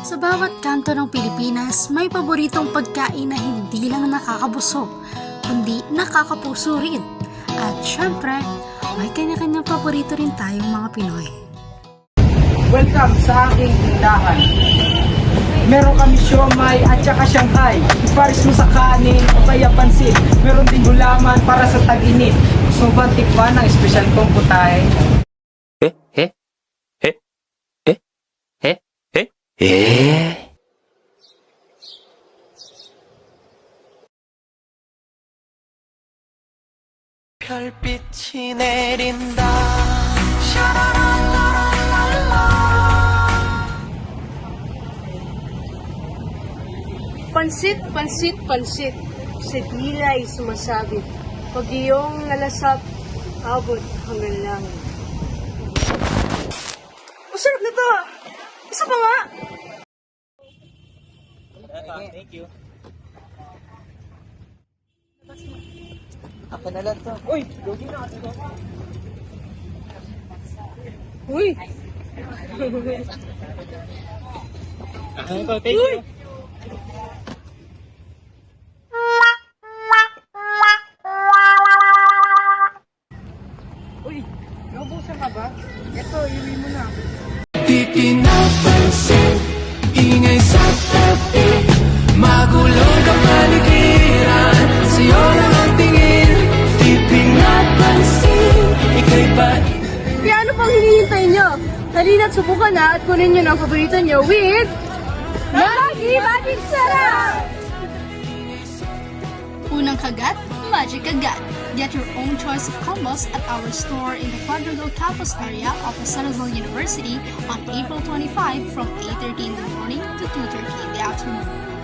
Sa bawat kanto ng Pilipinas, may paboritong pagkain na hindi lang nakakabusog, kundi nakakapuso rin. At syempre, may kanya-kanyang paborito rin tayong mga Pinoy. Welcome sa aking tindahan. Meron kami siomay at saka Shanghai. Iparis mo sa kanin o kaya pansit. Meron din gulaman para sa tag-init. Gusto mo ba tikman ng espesyal kong putahe? 별빛이 내린다. Pansit, pansit, pansit. Sa dila ay sumasabit. Pag iyong nalasap, abot hanggang langit. Masarap na to! Isa pa nga! Thank you. Ako na lang to. Uy! Lugi na ako. Uy! Thank you. Uy! Naubusan ka ba? Ito, iwi mo na. Di pinapansin, ingay sa tabi. Magulong ang paligiran, sa'yo lang ang tingin. Di pinapansin, ika'y ba? Kaya ano pang hinihintay nyo? Halina't subukan na at kunin nyo ng paborito nyo with... Maggi Maging Sarap! Unang kagat, magic agad. Get your own choice of combos at our store in the Quadrangle campus area of San Rizal University on April 25 from 8:30 in the morning to 2:30 in the afternoon.